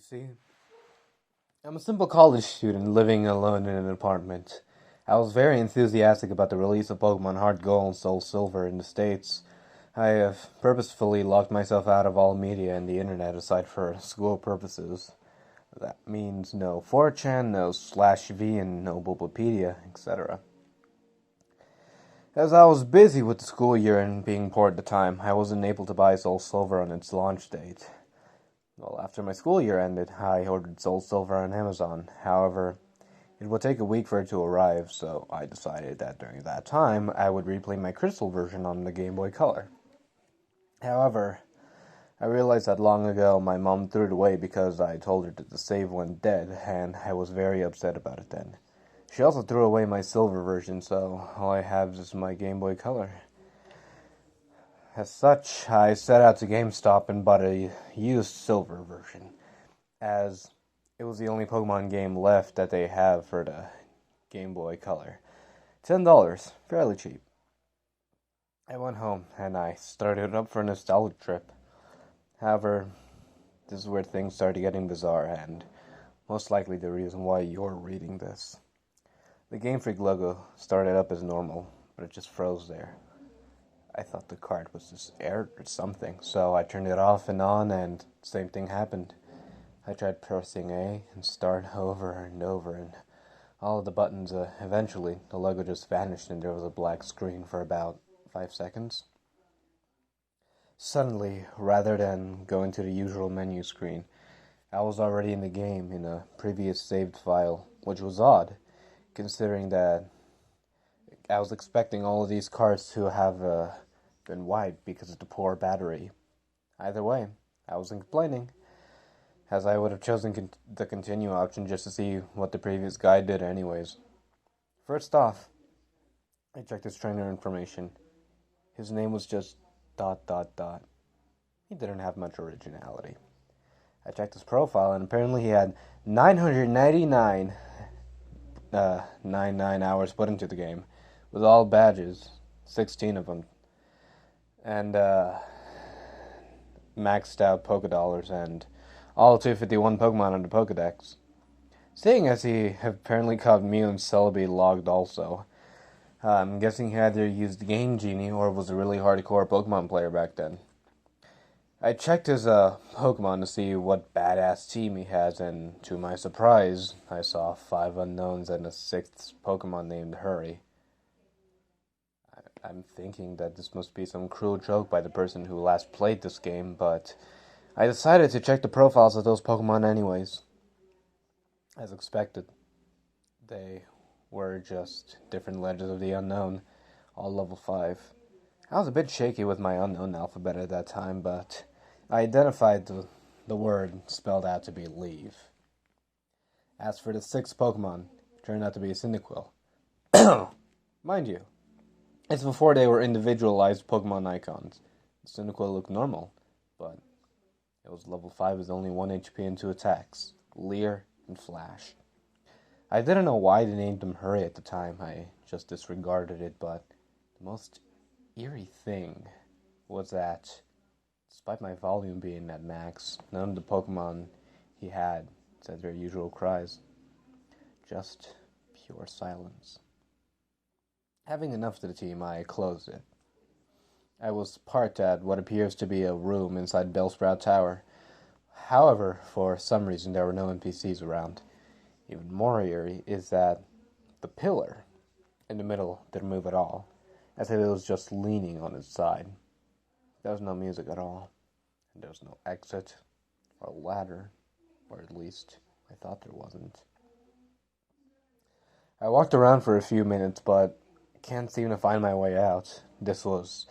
See, I'm a simple college student living alone in an apartment. I was very enthusiastic about the release of Pokemon Heart Gold and Soul Silver in the States. I have purposefully locked myself out of all media and the internet aside for school purposes. That means no 4chan, no slash V, and no Bulbapedia, etc. As I was busy with the school year and being poor at the time, I wasn't able to buy Soul Silver on its launch date. Well, after my school year ended, I ordered Soul Silver on Amazon. However, it would take a week for it to arrive, so I decided that during that time, I would replay my Crystal version on the Game Boy Color. However, I realized that long ago my mom threw it away because I told her that the save went dead, and I was very upset about it then. She also threw away my Silver version, so all I have is my Game Boy Color. As such, I set out to GameStop and bought a used Silver version, as it was the only Pokemon game left that they have for the Game Boy Color. $10, fairly cheap. I went home and I started up for a nostalgia trip. However, this is where things started getting bizarre and most likely the reason why you're reading this. The Game Freak logo started up as normal, but it just froze there. I thought the card was just aired or something, so I turned it off and on, and same thing happened. I tried pressing A and start over and over, and all of the buttons, eventually, the logo just vanished and there was a black screen for about 5 seconds. Suddenly, rather than going to the usual menu screen, I was already in the game in a previous saved file, which was odd, considering that I was expecting all of these cards to have been wiped because of the poor battery. Either way, I wasn't complaining, as I would have chosen the continue option just to see what the previous guy did anyways. First off, I checked his trainer information. His name was just ... He didn't have much originality. I checked his profile and apparently he had 999 99 hours put into the game, with all badges, 16 of them, and maxed out Pokédollars, and all 251 Pokemon on the Pokedex. Seeing as he apparently caught Mew and Celebi logged also, I'm guessing he either used Game Genie or was a really hardcore Pokemon player back then. I checked his Pokemon to see what badass team he has, and to my surprise, I saw 5 unknowns and a 6th Pokemon named Hurry. I'm thinking that this must be some cruel joke by the person who last played this game, but I decided to check the profiles of those Pokemon anyways. As expected, they were just different Legends of the Unknown, all level 5. I was a bit shaky with my unknown alphabet at that time, but I identified the word spelled out to be leave. As for the 6th Pokemon, it turned out to be a Cyndaquil. Mind you, it's before they were individualized Pokemon icons. Cyndaquil looked normal, but it was level 5 with only 1 HP and 2 attacks, Leer and Flash. I didn't know why they named him Hurry at the time, I just disregarded it, but the most eerie thing was that, despite my volume being at max, none of the Pokemon he had said their usual cries. Just pure silence. Having enough to the team, I closed it. I was parked at what appears to be a room inside Bellsprout Tower. However, for some reason there were no NPCs around. Even more eerie is that the pillar in the middle didn't move at all, as if it was just leaning on its side. There was no music at all, and there was no exit or ladder, or at least I thought there wasn't. I walked around for a few minutes, but can't seem to find my way out. This was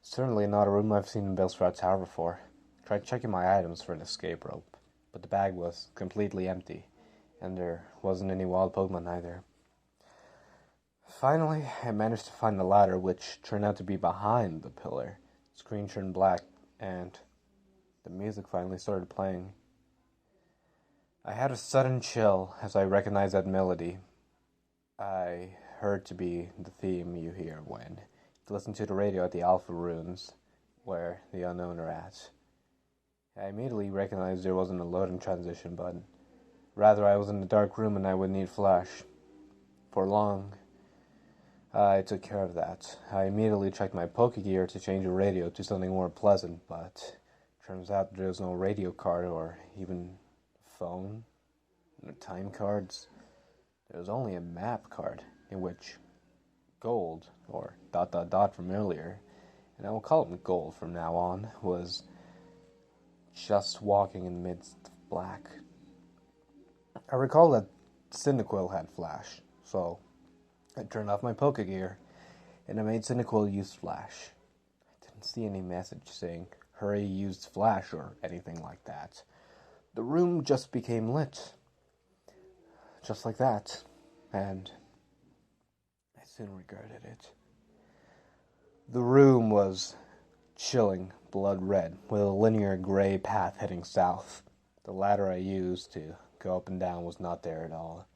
certainly not a room I've seen in Bellsprout Tower before. Tried checking my items for an escape rope, but the bag was completely empty, and there wasn't any wild Pokemon either. Finally, I managed to find the ladder, which turned out to be behind the pillar. The screen turned black, and the music finally started playing. I had a sudden chill as I recognized that melody. I heard to be the theme you hear when you listen to the radio at the Alpha Ruins, where the Unknown are at. I immediately recognized there wasn't a loading transition button. Rather, I was in a dark room and I would need flash. For long, I took care of that. I immediately checked my Pokegear to change the radio to something more pleasant, but turns out there was no radio card or even phone, no time cards. There was only a map card in which Gold, or ... from earlier, and I will call him Gold from now on, was just walking in the midst of black. I recall that Cyndaquil had flash, so I turned off my Pokegear, and I made Cyndaquil use flash. I didn't see any message saying, hurry, use flash, or anything like that. The room just became lit. Just like that. And I soon regretted it. The room was chilling, blood red, with a linear gray path heading south. The ladder I used to go up and down was not there at all.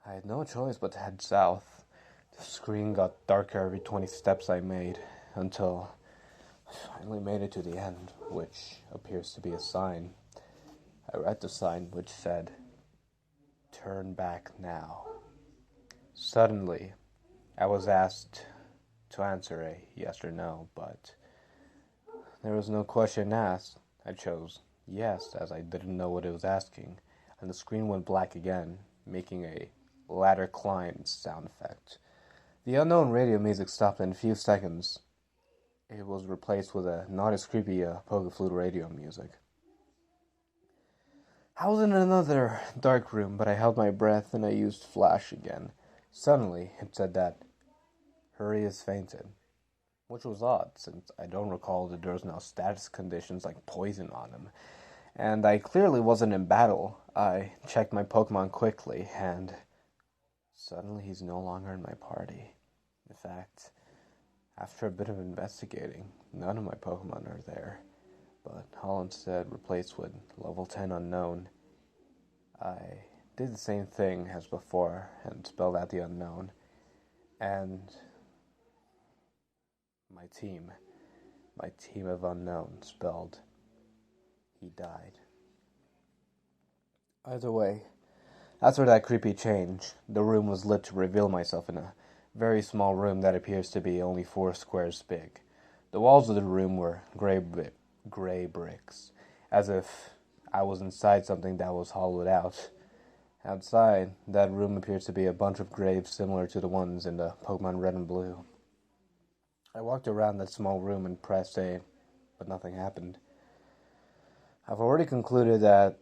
I had no choice but to head south. The screen got darker every 20 steps I made, until I finally made it to the end, which appears to be a sign. I read the sign, which said, "Turn back now." Suddenly, I was asked to answer a yes or no, but there was no question asked. I chose yes, as I didn't know what it was asking, and the screen went black again, making a ladder climb sound effect. The unknown radio music stopped in a few seconds. It was replaced with a not as creepy Pokeflute radio music. I was in another dark room, but I held my breath and I used flash again. Suddenly, it said that Hurry has fainted, which was odd, since I don't recall that there was no status conditions like poison on him, and I clearly wasn't in battle. I checked my Pokemon quickly, and suddenly he's no longer in my party. In fact, after a bit of investigating, none of my Pokemon are there, but all instead replaced with level 10 unknown. I did the same thing as before and spelled out the unknown, and my team of unknown spelled he died. Either way, after that creepy change, the room was lit to reveal myself in a very small room that appears to be only 4 squares big. The walls of the room were gray bricks, as if I was inside something that was hollowed out. Outside, that room appears to be a bunch of graves similar to the ones in the Pokemon Red and Blue. I walked around that small room and pressed A, but nothing happened. I've already concluded that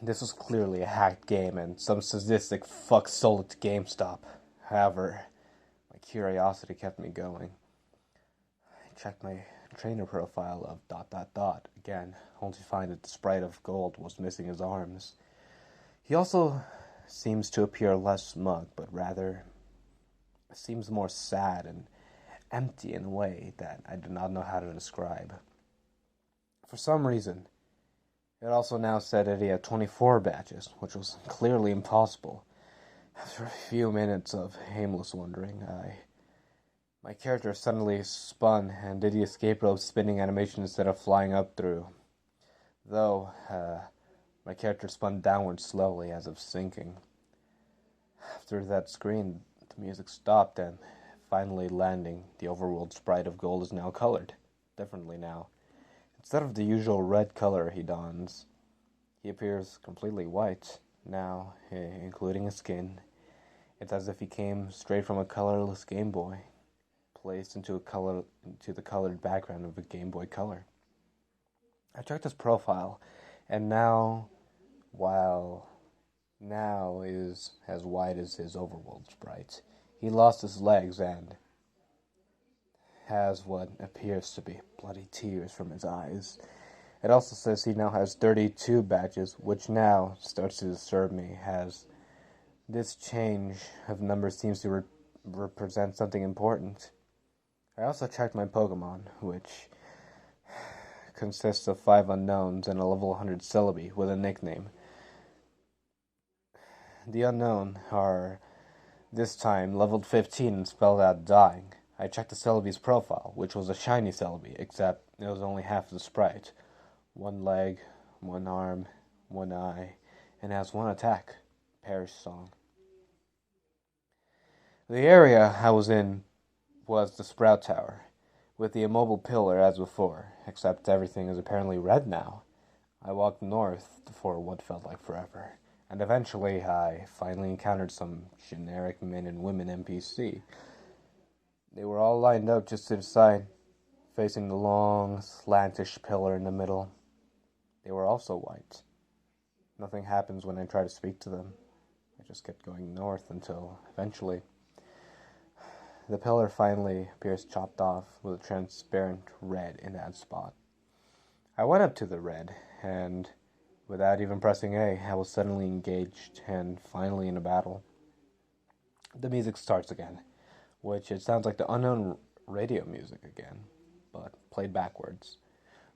this was clearly a hacked game and some sadistic fuck sold it to GameStop. However, my curiosity kept me going. I checked my trainer profile of ... again, only to find that the sprite of Gold was missing his arms. He also seems to appear less smug, but rather seems more sad and empty in a way that I do not know how to describe. For some reason, it also now said that he had 24 badges, which was clearly impossible. After a few minutes of aimless wondering, my character suddenly spun and did the escape rope spinning animation instead of flying up through. Though, my character spun downward slowly as if sinking. After that screen, the music stopped and finally landing, the overworld sprite of Gold is now colored. Differently now. Instead of the usual red color he dons, he appears completely white, now, including his skin. It's as if he came straight from a colorless Game Boy, placed into the colored background of a Game Boy Color. I checked his profile, and now is as white as his overworld sprite. He lost his legs and has what appears to be bloody tears from his eyes. It also says he now has 32 badges, which now starts to disturb me, as this change of numbers seems to represent something important. I also checked my Pokemon, which consists of 5 unknowns and a level 100 Celebi with a nickname. The unknown are, this time, leveled 15 and spelled out dying. I checked the Celebi's profile, which was a shiny Celebi, except it was only half the sprite, one leg, one arm, one eye, and has one attack. Perish song. The area I was in was the Sprout Tower, with the immobile pillar as before, except everything is apparently red now. I walked north for what felt like forever, and eventually I finally encountered some generic men and women NPC. They were all lined up just to the side, facing the long, slantish pillar in the middle. They were also white. Nothing happens when I try to speak to them. I just kept going north until, eventually, the pillar finally appears chopped off with a transparent red in that spot. I went up to the red, and without even pressing A, I was suddenly engaged and finally in a battle. The music starts again, which it sounds like the unknown radio music again, but played backwards.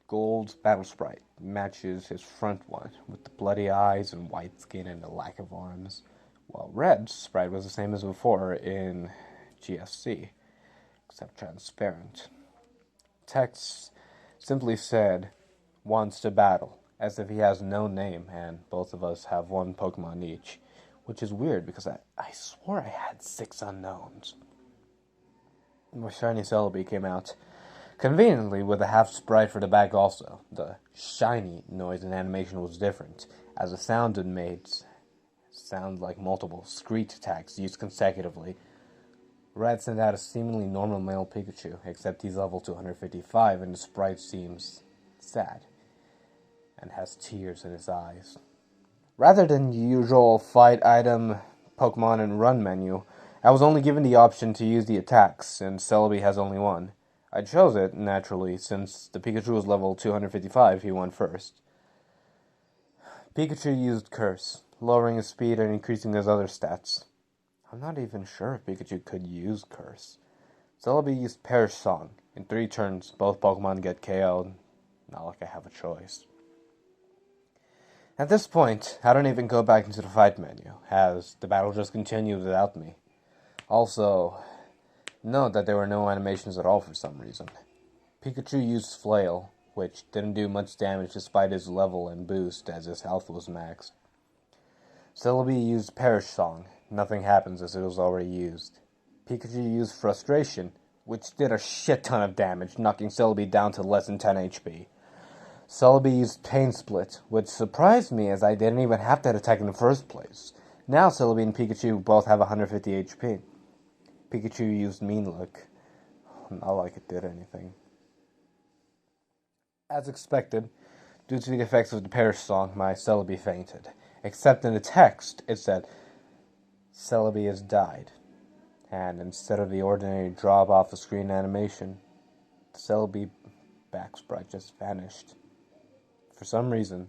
Gold's battle sprite matches his front one with the bloody eyes and white skin and the lack of arms, while Red's sprite was the same as before in GSC, except transparent. Text simply said, "Wants to battle," as if he has no name and both of us have one Pokemon each, which is weird because I swore I had 6 unknowns. My shiny Celebi came out, conveniently with a half sprite for the back also. The shiny noise and animation was different, as the sound it made sound like multiple screech attacks used consecutively. Red sent out a seemingly normal male Pikachu, except he's level 255 and the sprite seems sad, and has tears in his eyes. Rather than the usual fight item, Pokemon and run menu, I was only given the option to use the attacks, since Celebi has only one. I chose it, naturally, since the Pikachu was level 255, he went first. Pikachu used Curse, lowering his speed and increasing his other stats. I'm not even sure if Pikachu could use Curse. Celebi used Perish Song. In 3 turns, both Pokemon get KO'd. Not like I have a choice. At this point, I don't even go back into the fight menu, as the battle just continued without me. Also, note that there were no animations at all for some reason. Pikachu used Flail, which didn't do much damage despite his level and boost, as his health was maxed. Celebi used Perish Song. Nothing happens as it was already used. Pikachu used Frustration, which did a shit ton of damage, knocking Celebi down to less than 10 HP. Celebi used Pain Split, which surprised me as I didn't even have that attack in the first place. Now Celebi and Pikachu both have 150 HP. Pikachu used Mean Look. Not like it did anything. As expected, due to the effects of the Perish Song, my Celebi fainted. Except in the text, it said, "Celebi has died." And instead of the ordinary drop off the screen animation, the Celebi back sprite just vanished. For some reason,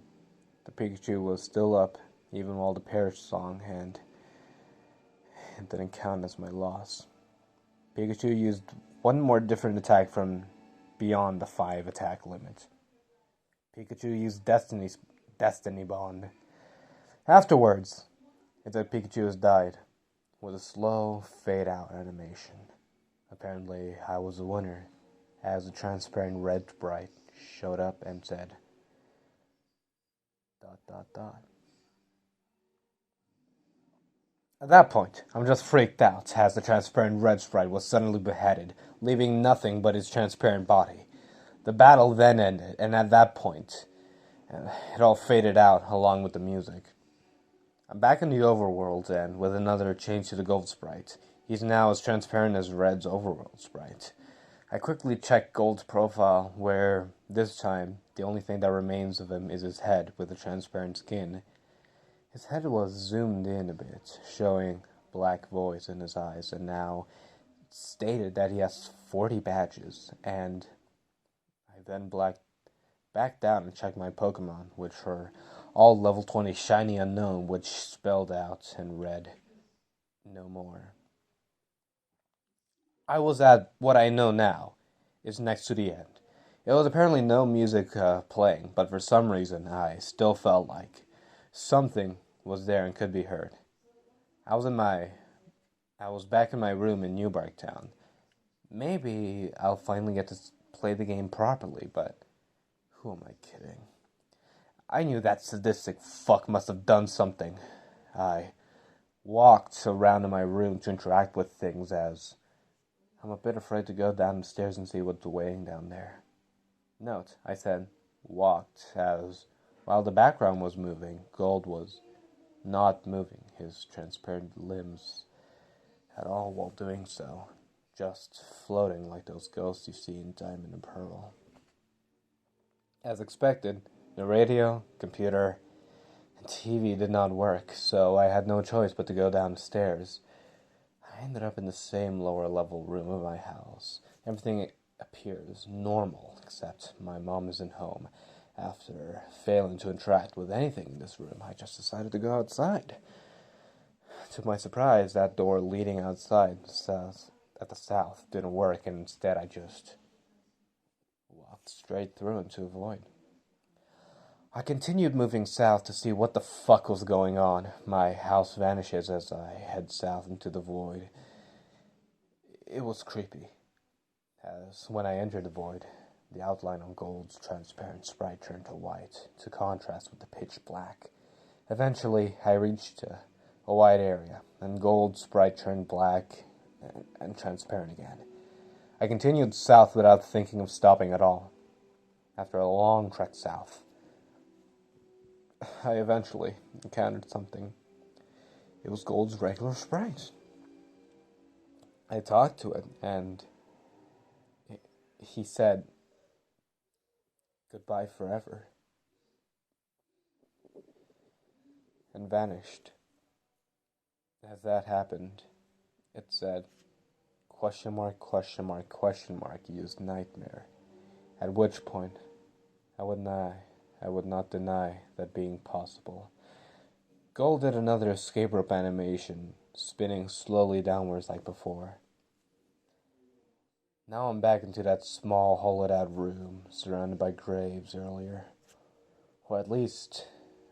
the Pikachu was still up, even while the Perish Song, and it didn't count as my loss. Pikachu used one more different attack from beyond the 5 attack limit. Pikachu used Destiny Bond. Afterwards, it said Pikachu has died, with a slow fade-out animation. Apparently, I was the winner, as the transparent red sprite showed up and said, ... At that point, I'm just freaked out, as the transparent red sprite was suddenly beheaded, leaving nothing but his transparent body. The battle then ended, and at that point, it all faded out along with the music. I'm back in the overworld, and with another change to the gold sprite. He's now as transparent as Red's overworld sprite. I quickly checked Gold's profile, where, this time, the only thing that remains of him is his head with the transparent skin. His head was zoomed in a bit, showing black voids in his eyes, and now it stated that he has 40 badges, and I then backed down and checked my Pokemon, which were all level 20 shiny unknown, which spelled out in red, no more. I was at what I know now is next to the end. It was apparently no music playing, but for some reason I still felt like something was there and could be heard. I was back in my room in Newburgh Town. Maybe I'll finally get to play the game properly, but who am I kidding? I knew that sadistic fuck must have done something. I walked around in my room to interact with things, as I'm a bit afraid to go down the stairs and see what's waiting down there. Note, I said walked, as while the background was moving, Gold was not moving his transparent limbs at all while doing so, just floating like those ghosts you see in Diamond and Pearl. As expected, the radio, computer, and TV did not work, so I had no choice but to go down the stairs. I ended up in the same lower level room of my house. Everything appears normal, except my mom isn't home. After failing to interact with anything in this room, I just decided to go outside. To my surprise, that door leading outside at the south didn't work, and instead I just walked straight through into a void. I continued moving south to see what the fuck was going on. My house vanishes as I head south into the void. It was creepy, as when I entered the void, the outline on Gold's transparent sprite turned to white, to contrast with the pitch black. Eventually, I reached a wide area, and Gold's sprite turned black and transparent again. I continued south without thinking of stopping at all. After a long trek south, I eventually encountered something. It was Gold's regular sprite. I talked to it, and he said, "Goodbye forever," and vanished. As that happened, it said, question mark, question mark, question mark, used nightmare. At which point, I would not deny that being possible. Gold did another escape rope animation, spinning slowly downwards like before. Now I'm back into that small, hollowed-out room, surrounded by graves earlier. Or at least,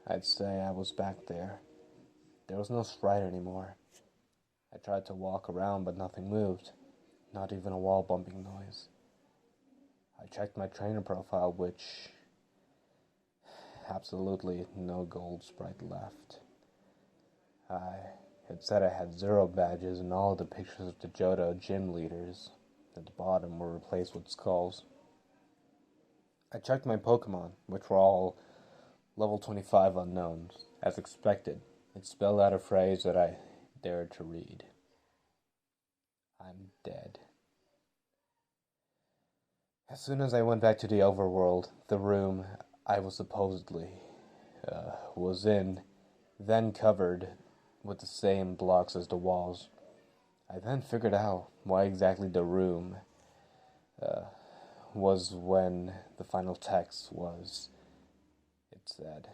I'd say I was back there. There was no sprite anymore. I tried to walk around, but nothing moved. Not even a wall bumping noise. I checked my trainer profile, which... absolutely no Gold sprite left. I had said I had 0 badges, and all of the pictures of the Johto gym leaders at the bottom were replaced with skulls. I checked my Pokemon, which were all level 25 unknowns. As expected, it spelled out a phrase that I dared to read. I'm dead. As soon as I went back to the overworld, the room I was supposedly was in, then covered with the same blocks as the walls. I then figured out why exactly the room was when the final text was, it said,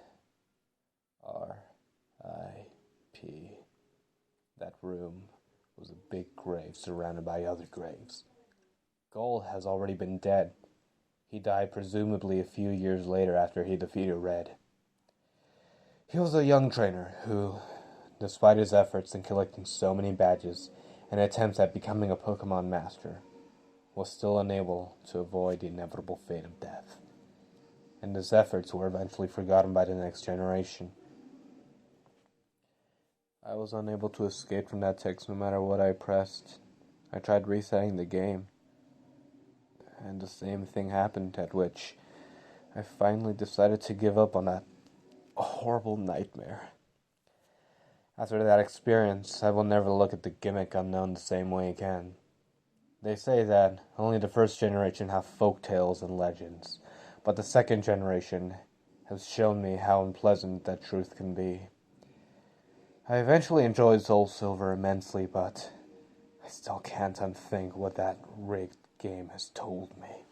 R.I.P. That room was a big grave surrounded by other graves. Gold has already been dead. He died presumably a few years later after he defeated Red. He was a young trainer who, despite his efforts in collecting so many badges and attempts at becoming a Pokemon master, was still unable to avoid the inevitable fate of death. And his efforts were eventually forgotten by the next generation. I was unable to escape from that text no matter what I pressed. I tried resetting the game, and the same thing happened, at which I finally decided to give up on that horrible nightmare. After that experience, I will never look at the gimmick unknown the same way again. They say that only the first generation have folk tales and legends, but the second generation has shown me how unpleasant that truth can be. I eventually enjoyed Soul Silver immensely, but I still can't unthink what that rigged game has told me.